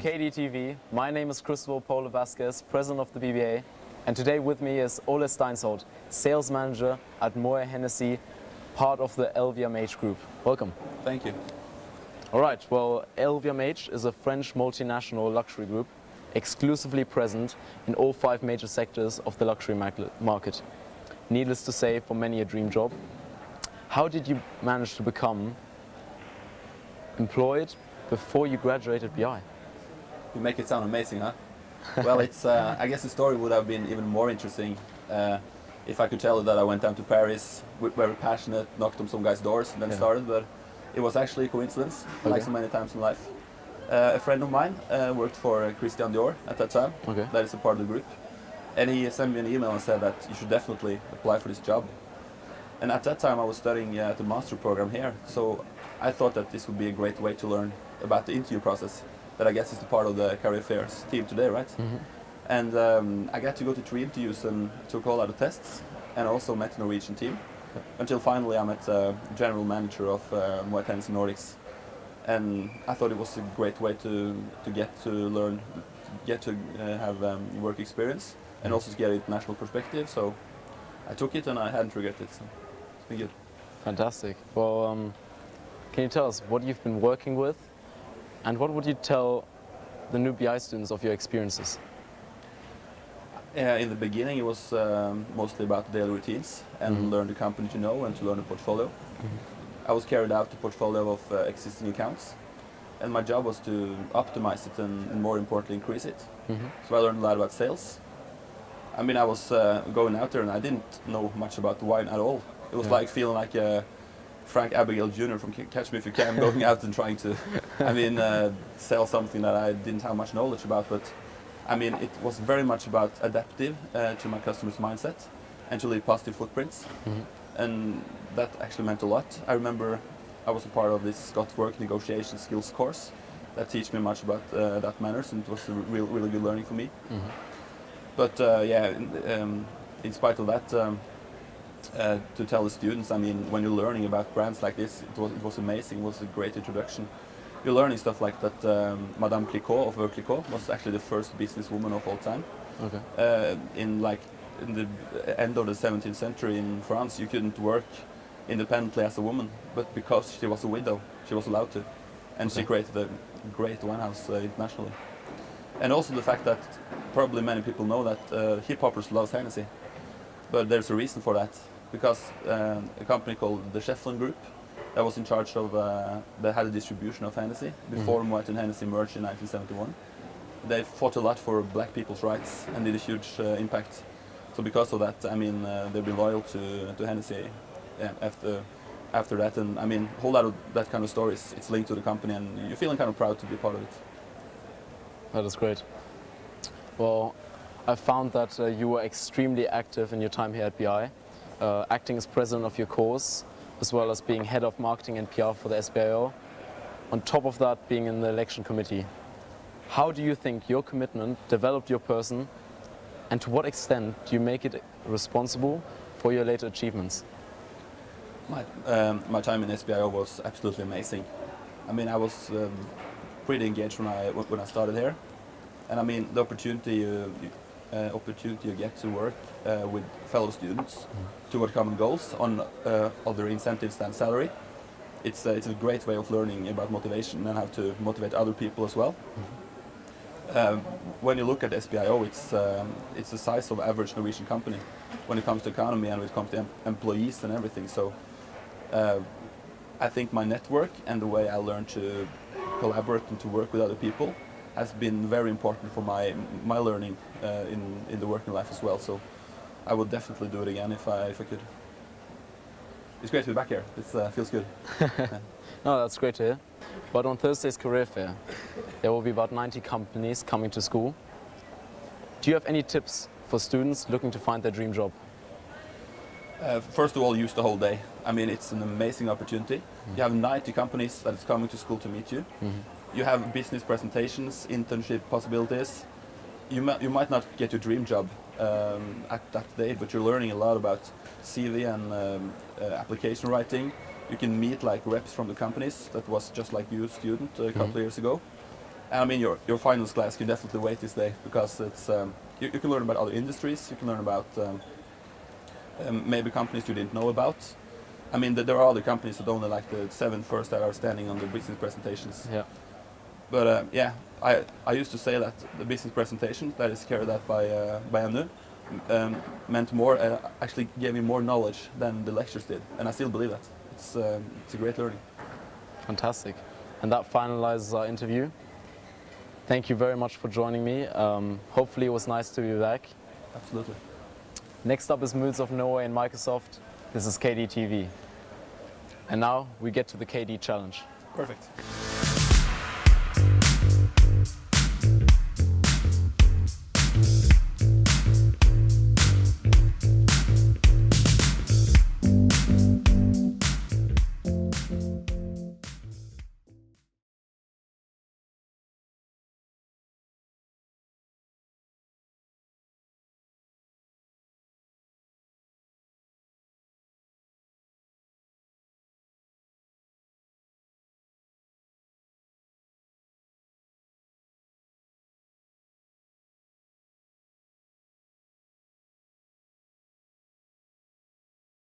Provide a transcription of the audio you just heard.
KDTV. My name is Cristobal Paulo Vasquez, president of the BBA, and today with me is Ole Steinsholt, sales manager at Moët Hennessy, part of the LVMH group. Welcome. Thank you. All right, well, LVMH is a French multinational luxury group exclusively present in all 5 major sectors of the luxury market. Needless to say, for many a dream job. How did you manage to become employed before you graduated BI? You make it sound amazing, huh? Well, it's. I guess the story would have been even more interesting if I could tell you that I went down to Paris, very passionate, knocked on some guys' doors, and then started. But it was actually a coincidence, like so many times in life. A friend of mine worked for Christian Dior at that time. That is a part of the group, and he sent me an email and said that you should definitely apply for this job. And at that time, I was studying the master program here, so I thought that this would be a great way to learn about the interview process. That I guess is the part of the career fairs team today, right? And I got to go to 3 interviews and took a whole lot of tests, and also met the Norwegian team. Until finally I met the general manager of Moët Hennessy Nordics. And I thought it was a great way to get to learn, get to have work experience, and also to get an international perspective. So I took it and I hadn't regretted it, so it's been good. Fantastic. Well, can you tell us what you've been working with, and what would you tell the new BI students of your experiences? In the beginning, it was mostly about daily routines and learn the company to know and to learn the portfolio. I was carried out the portfolio of existing accounts, and my job was to optimize it and more importantly, increase it. So I learned a lot about sales. I mean, I was going out there and I didn't know much about wine at all. It was like feeling like Frank Abigail Jr. from Catch Me If You Can, going out and trying to, sell something that I didn't have much knowledge about. But I mean, it was very much about adaptive to my customers' mindset and to leave positive footprints. And that actually meant a lot. I remember I was a part of this Scott Work Negotiation Skills course that teach me much about that manners, and it was a really good learning for me. But in spite of that, to tell the students, I mean, when you're learning about brands like this, it was amazing. It was a great introduction. You're learning stuff like that. Madame Clicquot of Veuve Clicquot was actually the first businesswoman of all time. In the end of the 17th century in France, you couldn't work independently as a woman, but because she was a widow, she was allowed to, and she created a great wine house internationally. And also the fact that probably many people know that hip hoppers love Hennessy, but there's a reason for that, because a company called the Schefflin Group that was in charge of, they had a distribution of Hennessy before Moët and Hennessy merged in 1971. They fought a lot for black people's rights and did a huge impact. So because of that, I mean, they've been loyal to Hennessy after that. And I mean, a whole lot of that kind of stories, it's linked to the company, and you're feeling kind of proud to be part of it. That is great. Well, I found that you were extremely active in your time here at BI, acting as president of your course, as well as being head of marketing and PR for the SBIO. On top of that, being in the election committee. How do you think your commitment developed your person, and to what extent do you make it responsible for your later achievements? My time in SBIO was absolutely amazing. I mean, I was pretty engaged when I started here, and I mean, the opportunity you get to work with fellow students toward common goals on other incentives than salary. It's a great way of learning about motivation and how to motivate other people as well. When you look at SBIO, it's the size of average Norwegian company when it comes to economy and when it comes to employees and everything. So I think my network and the way I learned to collaborate and to work with other people has been very important for my learning in the working life as well. So I would definitely do it again if I could. It's great to be back here. It feels good. No, that's great to hear. But on Thursday's career fair, there will be about 90 companies coming to school. Do you have any tips for students looking to find their dream job? First of all, use the whole day. I mean, it's an amazing opportunity. You have 90 companies that is coming to school to meet you. You have business presentations, internship possibilities. You might not get your dream job at that day, but you're learning a lot about CV and application writing. You can meet like reps from the companies that was just like you, student, a couple of years ago. And I mean, your finals class can definitely wait this day, because it's you can learn about other industries. You can learn about maybe companies you didn't know about. I mean, there are other companies that only like the 7 first that are standing on the business presentations. Yeah. But yeah, I used to say that the business presentation that is carried out by Anu meant more, actually gave me more knowledge than the lectures did, and I still believe that. It's a great learning. Fantastic. And that finalizes our interview. Thank you very much for joining me. Hopefully it was nice to be back. Absolutely. Next up is Moods of Norway and Microsoft. This is KDTV. And now we get to the KD challenge. Perfect.